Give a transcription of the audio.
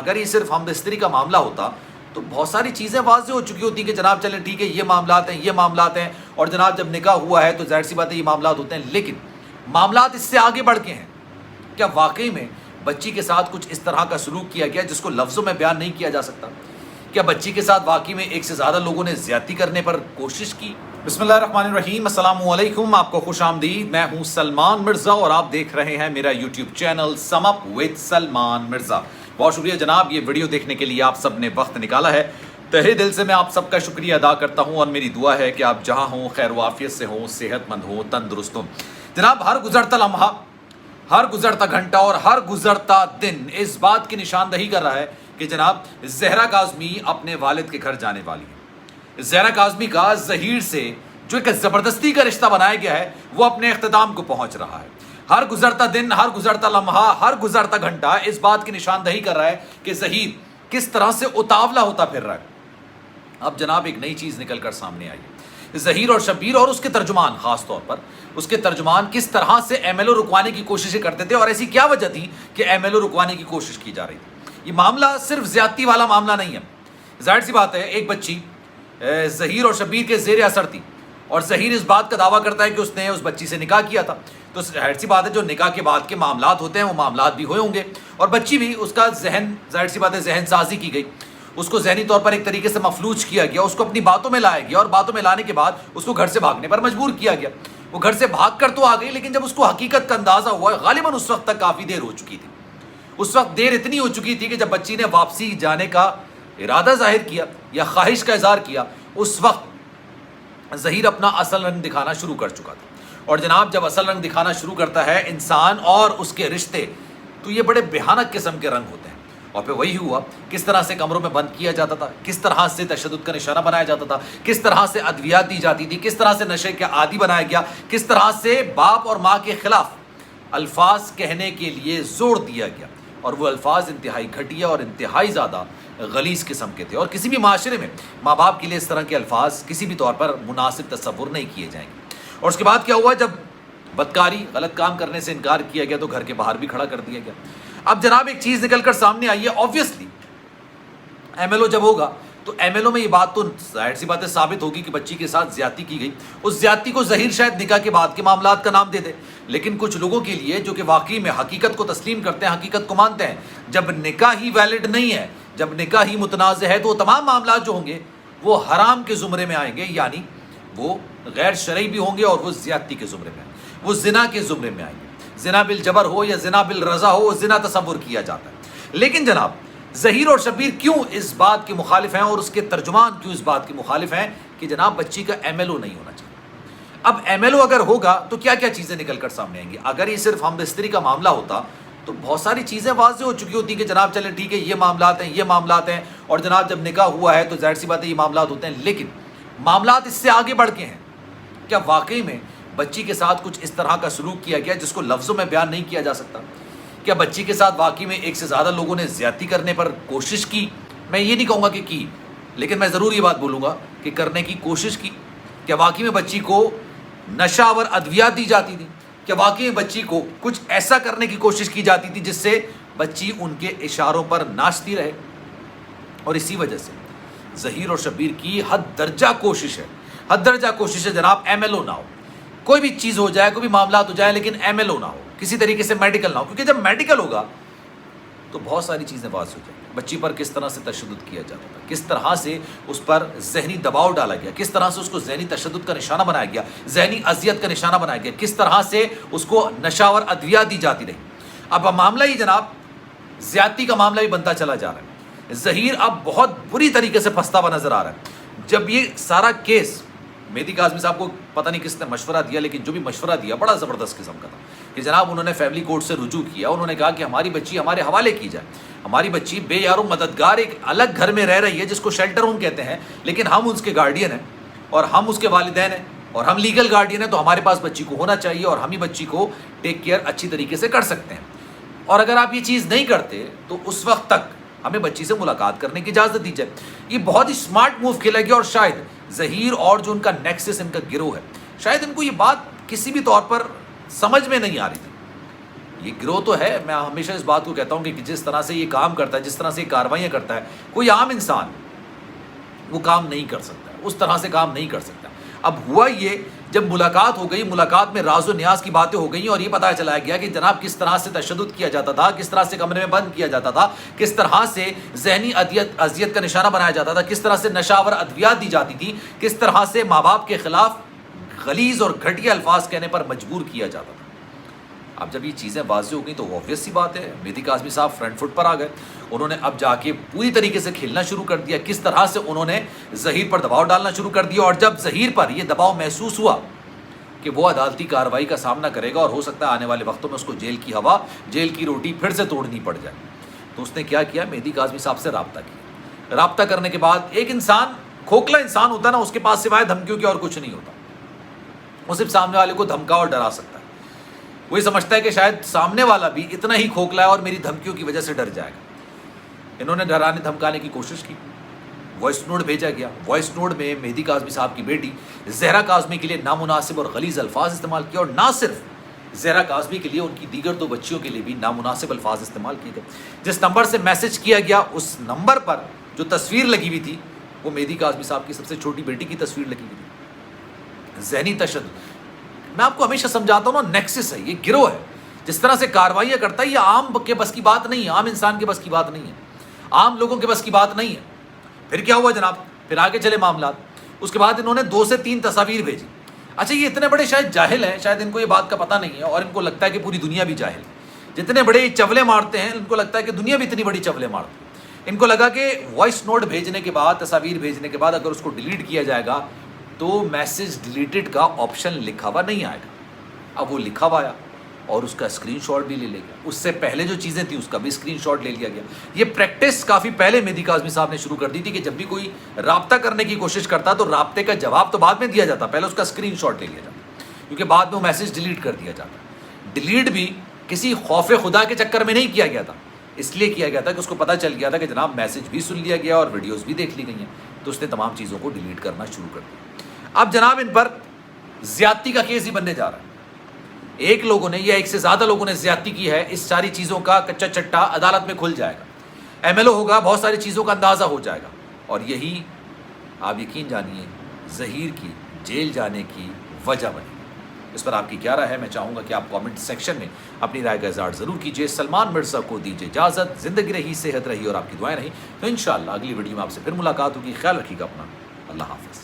اگر یہ صرف ہم بستری کا معاملہ ہوتا تو بہت ساری چیزیں واضح ہو چکی ہوتی کہ جناب چلیں ٹھیک ہے یہ معاملات ہیں اور جناب جب نکاح ہوا ہے تو ظاہر سی بات ہے یہ معاملات ہوتے ہیں. لیکن معاملات اس سے آگے بڑھ کے ہیں. کیا واقعی میں بچی کے ساتھ کچھ اس طرح کا سلوک کیا گیا جس کو لفظوں میں بیان نہیں کیا جا سکتا؟ کیا بچی کے ساتھ واقعی میں ایک سے زیادہ لوگوں نے زیادتی کرنے پر کوشش کی؟ بسم اللہ الرحمن الرحیم. السلام علیکم، آپ کو خوش آمدید. میں ہوں سلمان مرزا اور آپ دیکھ رہے ہیں میرا YouTube channel some up with Salman Mirza. بہت شکریہ جناب، یہ ویڈیو دیکھنے کے لیے آپ سب نے وقت نکالا ہے. تہہ دل سے میں آپ سب کا شکریہ ادا کرتا ہوں اور میری دعا ہے کہ آپ جہاں ہوں خیر و عافیت سے ہوں، صحت مند ہوں، تندرست ہوں. جناب ہر گزرتا لمحہ، ہر گزرتا گھنٹہ اور ہر گزرتا دن اس بات کی نشاندہی کر رہا ہے کہ جناب زہرا کاظمی اپنے والد کے گھر جانے والی ہے. زہرا کاظمی کا ظہیر سے جو ایک زبردستی کا رشتہ بنایا گیا ہے وہ اپنے اختتام کو پہنچ رہا ہے. ہر گزرتا دن، ہر گزرتا لمحہ، ہر گزرتا گھنٹہ اس بات کی نشاندہی کر رہا ہے کہ ظہیر کس طرح سے اتاولا ہوتا پھر رہا ہے. اب جناب ایک نئی چیز نکل کر سامنے آئی ہے. ظہیر اور شبیر اور اس کے ترجمان، خاص طور پر اس کے ترجمان کس طرح سے ایم ایل او رکوانے کی کوششیں کرتے تھے اور ایسی کیا وجہ تھی کہ ایم ایل او رکوانے کی کوشش کی جا رہی تھی. یہ معاملہ صرف زیادتی والا معاملہ نہیں ہے. ظاہر سی بات ہے ایک بچی ظہیر اور شبیر کے زیر اثر تھی اور ظہیر اس بات کا دعویٰ کرتا ہے کہ اس نے اس بچی سے نکاح کیا تھا. تو ظاہر سی بات ہے جو نکاح کے بعد کے معاملات ہوتے ہیں وہ معاملات بھی ہوئے ہوں گے اور بچی بھی، اس کا ذہن، ظاہر سی بات ہے ذہن سازی کی گئی، اس کو ذہنی طور پر ایک طریقے سے مفلوج کیا گیا، اس کو اپنی باتوں میں لایا گیا اور باتوں میں لانے کے بعد اس کو گھر سے بھاگنے پر مجبور کیا گیا. وہ گھر سے بھاگ کر تو آ گئی لیکن جب اس کو حقیقت کا اندازہ ہوا، غالباً اس وقت تک کافی دیر ہو چکی تھی. اس وقت دیر اتنی ہو چکی تھی کہ جب بچی نے واپسی جانے کا ارادہ ظاہر کیا یا خواہش کا اظہار کیا، اس وقت ظہیر اپنا اصل رنگ دکھانا شروع کر چکا تھا. اور جناب جب اصل رنگ دکھانا شروع کرتا ہے انسان اور اس کے رشتے، تو یہ بڑے بھیانک قسم کے رنگ ہوتے ہیں. اور پھر وہی ہوا، کس طرح سے کمروں میں بند کیا جاتا تھا، کس طرح سے تشدد کا نشانہ بنایا جاتا تھا، کس طرح سے ادویات دی جاتی تھی، کس طرح سے نشے کے عادی بنایا گیا، کس طرح سے باپ اور ماں کے خلاف الفاظ کہنے کے لیے زور دیا گیا. اور وہ الفاظ انتہائی گھٹیا اور انتہائی زیادہ غلیظ قسم کے تھے اور کسی بھی معاشرے میں ماں باپ کے لیے اس طرح کے الفاظ کسی بھی طور پر مناسب تصور نہیں کیے جائیں گے. اور اس کے بعد کیا ہوا، جب بدکاری، غلط کام کرنے سے انکار کیا گیا تو گھر کے باہر بھی کھڑا کر دیا گیا. اب جناب ایک چیز نکل کر سامنے آئی ہے، آبویسلی ایم ایل او جب ہوگا تو ایم ایل او میں یہ بات تو ظاہر سی بات ہے ثابت ہوگی کہ بچی کے ساتھ زیادتی کی گئی. اس زیادتی کو ظہیر شاید نکاح کے بعد کے معاملات کا نام دے دے، لیکن کچھ لوگوں کے لیے جو کہ واقعی میں حقیقت کو تسلیم کرتے ہیں، حقیقت کو مانتے ہیں، جب نکاح ہی ویلڈ نہیں ہے، جب نکاح ہی متنازع ہے، تو وہ تمام معاملات جو ہوں گے وہ حرام کے زمرے میں آئیں گے، یعنی وہ غیر شرعی بھی ہوں گے اور وہ زیادتی کے زمرے میں آئیں گے، وہ زنا کے زمرے میں آئیں گے. زنا بالجبر ہو یا زنا بالرضا ہو، وہ زنا تصور کیا جاتا ہے. لیکن جناب ظہیر اور شبیر کیوں اس بات کے مخالف ہیں اور اس کے ترجمان کیوں اس بات کے مخالف ہیں کہ جناب بچی کا ایم ایل او نہیں ہونا چاہیے؟ اب ایم ایل او اگر ہوگا تو کیا کیا چیزیں نکل کر سامنے آئیں گی. اگر یہ صرف ہم بستری کا معاملہ ہوتا تو بہت ساری چیزیں واضح ہو چکی ہوتی کہ جناب چلیں ٹھیک ہے یہ معاملات ہیں اور جناب جب نکاح ہوا ہے تو ظاہر سی بات ہے یہ معاملات ہوتے ہیں. لیکن معاملات اس سے آگے بڑھ کے ہیں. کیا واقعی میں بچی کے ساتھ کچھ اس طرح کا سلوک کیا گیا جس کو لفظوں میں بیان نہیں کیا جا سکتا؟ کیا بچی کے ساتھ واقعی میں ایک سے زیادہ لوگوں نے زیادتی کرنے پر کوشش کی؟ میں یہ نہیں کہوں گا کہ کی، لیکن میں ضرور یہ بات بولوں گا کہ کرنے کی کوشش کی. کیا واقعی میں بچی کو نشہ آور ادویات دی جاتی تھی؟ کیا واقعی میں بچی کو کچھ ایسا کرنے کی کوشش کی جاتی تھی جس سے بچی ان کے اشاروں پر ناچتی رہے؟ اور اسی وجہ سے ظہیر اور شبیر کی حد درجہ کوشش ہے جناب ایم ایل او نہ ہو. کوئی بھی چیز ہو جائے، کوئی بھی معاملات ہو جائے، لیکن ایم ایل او نہ ہو، کسی طریقے سے میڈیکل نہ ہو. کیونکہ جب میڈیکل ہوگا تو بہت ساری چیزیں واضح ہو جائیں. بچی پر کس طرح سے تشدد کیا جاتا تھا، کس طرح سے اس پر ذہنی دباؤ ڈالا گیا، کس طرح سے اس کو ذہنی تشدد کا نشانہ بنایا گیا، ذہنی اذیت کا نشانہ بنایا گیا، کس طرح سے اس کو نشاور ادویات دی جاتی رہی. اب معاملہ ہی جناب زیادتی کا معاملہ بھی بنتا چلا جا رہا ہے. ظہیر اب بہت بری طریقے سے پھنستا ہوا نظر آ رہا ہے. جب یہ سارا کیس مہدی کاظمی صاحب کو پتہ نہیں کس نے مشورہ دیا، لیکن جو بھی مشورہ دیا بڑا زبردست قسم کا تھا کہ جناب انہوں نے فیملی کورٹ سے رجوع کیا. انہوں نے کہا کہ ہماری بچی ہمارے حوالے کی جائے. ہماری بچی بے یار و مددگار ایک الگ گھر میں رہ رہی ہے جس کو شیلٹر ہوم کہتے ہیں، لیکن ہم اس کے گارڈین ہیں اور ہم اس کے والدین ہیں اور ہم لیگل گارڈین ہیں، تو ہمارے پاس بچی کو ہونا چاہیے اور ہم ہی بچی کو ٹیک کیئر اچھی طریقے سے کر سکتے ہیں. اور اگر آپ یہ چیز نہیں کرتے تو اس وقت تک ہمیں بچی سے ملاقات کرنے کی اجازت دی جائے. یہ بہت ہی اسمارٹ موو کھیلا گیا اور شاید ظہیر اور جو ان کا نیکسس، ان کا گروہ ہے، شاید ان کو یہ بات کسی بھی طور پر سمجھ میں نہیں آ رہی تھی. یہ گروہ تو ہے. میں ہمیشہ اس بات کو کہتا ہوں کہ جس طرح سے یہ کام کرتا ہے, جس طرح سے یہ کاروائیاں کرتا ہے, کوئی عام انسان وہ کام نہیں کر سکتا, اس طرح سے کام نہیں کر سکتا. اب ہوا یہ, جب ملاقات ہو گئی, ملاقات میں راز و نیاز کی باتیں ہو گئیں اور یہ پتہ چلایا گیا کہ جناب کس طرح سے تشدد کیا جاتا تھا, کس طرح سے کمرے میں بند کیا جاتا تھا, کس طرح سے ذہنی اذیت کا نشانہ بنایا جاتا تھا, کس طرح سے نشاور ادویات دی جاتی تھی, کس طرح سے ماں باپ کے خلاف غلیظ اور گھٹیا الفاظ کہنے پر مجبور کیا جاتا تھا. اب جب یہ چیزیں واضح ہو گئیں تو obvious سی بات ہے, مہدی کاظمی صاحب فرنٹ فٹ پر آ گئے. انہوں نے اب جا کے پوری طریقے سے کھیلنا شروع کر دیا. کس طرح سے انہوں نے ظہیر پر دباؤ ڈالنا شروع کر دیا, اور جب ظہیر پر یہ دباؤ محسوس ہوا کہ وہ عدالتی کارروائی کا سامنا کرے گا اور ہو سکتا ہے آنے والے وقتوں میں اس کو جیل کی ہوا, جیل کی روٹی پھر سے توڑنی پڑ جائے, تو اس نے کیا کیا, مہدی کاظمی صاحب سے رابطہ کیا. رابطہ کرنے کے بعد, ایک انسان کھوکھلا انسان ہوتا ہے نا, اس کے پاس سوائے دھمکیوں کے اور کچھ نہیں ہوتا. وہ صرف سامنے والے کو دھمکا اور ڈرا سکتا ہے. وہی سمجھتا ہے کہ شاید سامنے والا بھی اتنا ہی کھوکھلا ہے اور میری دھمکیوں کی وجہ سے ڈر جائے گا. انہوں نے ڈرانے دھمکانے کی کوشش کی. وائس نوٹ بھیجا گیا. وائس نوٹ میں مہدی کاظمی صاحب کی بیٹی زہرا کاظمی کے لیے نامناسب اور غلیظ الفاظ استعمال کیا, اور نہ صرف زہرا کاظمی کے لیے, ان کی دیگر 2 بچیوں کے لیے بھی نامناسب الفاظ استعمال کیے گئے. جس نمبر سے میسج کیا گیا, اس نمبر پر جو تصویر لگی ہوئی تھی وہ مہدی کاظمی صاحب کی سب سے چھوٹی بیٹی کی تصویر لگی ہوئی تھی. ذہنی تشدد, میں آپ کو ہمیشہ سمجھاتا ہوں نا, نیکسس ہے, یہ گروہ ہے. جس طرح سے کارروائیاں کرتا ہے, یہ عام کے بس کی بات نہیں ہے, عام انسان کے بس کی بات نہیں ہے, عام لوگوں کے بس کی بات نہیں ہے. پھر کیا ہوا جناب, پھر آگے چلے معاملات. اس کے بعد انہوں نے 2 سے 3 تصاویر بھیجی. اچھا, یہ اتنے بڑے شاید جاہل ہیں, شاید ان کو یہ بات کا پتہ نہیں ہے, اور ان کو لگتا ہے کہ پوری دنیا بھی جاہل. جتنے بڑے چولے مارتے ہیں, ان کو لگتا ہے کہ دنیا بھی اتنی بڑی چولے مارتی ہے. ان کو لگا کہ وائس نوٹ بھیجنے کے بعد, تصاویر بھیجنے کے بعد اگر اس کو ڈیلیٹ کیا جائے گا تو میسج ڈیلیٹڈ کا آپشن لکھا ہوا نہیں آئے گا. اب وہ لکھا ہوا آیا اور اس کا اسکرین شاٹ بھی لے لیا گیا. اس سے پہلے جو چیزیں تھیں اس کا بھی اسکرین شاٹ لے لیا گیا. یہ پریکٹس کافی پہلے مہدی کاظمی صاحب نے شروع کر دی تھی کہ جب بھی کوئی رابطہ کرنے کی کوشش کرتا تو رابطے کا جواب تو بعد میں دیا جاتا, پہلے اس کا اسکرین شاٹ لے لیا جاتا, کیونکہ بعد میں وہ میسج ڈیلیٹ کر دیا جاتا. ڈیلیٹ بھی کسی خوف خدا کے چکر میں نہیں کیا گیا تھا, اس لیے کیا گیا تھا کہ اس کو پتہ چل گیا تھا کہ جناب میسج بھی سن لیا گیا اور ویڈیوز بھی دیکھ لی گئی ہیں, تو اس نے تمام چیزوں کو ڈیلیٹ کرنا شروع کر دیا. اب جناب ان پر زیادتی کا کیس ہی بننے جا رہا ہے. ایک لوگوں نے یا ایک سے زیادہ لوگوں نے زیادتی کی ہے, اس ساری چیزوں کا کچا چٹا عدالت میں کھل جائے گا, MLO ہوگا, بہت ساری چیزوں کا اندازہ ہو جائے گا, اور یہی آپ یقین جانیے ظہیر کی جیل جانے کی وجہ بنے. اس پر آپ کی کیا رائے ہے؟ میں چاہوں گا کہ آپ کامنٹ سیکشن میں اپنی رائے کا اظہار ضرور کیجیے. سلمان مرزا کو دیجیے اجازت. زندگی رہی, صحت رہی اور آپ کی دعائیں رہیں, تو انشاءاللہ اگلی ویڈیو میں آپ سے پھر ملاقات ہوگی. خیال رکھیے گا اپنا. اللہ حافظ.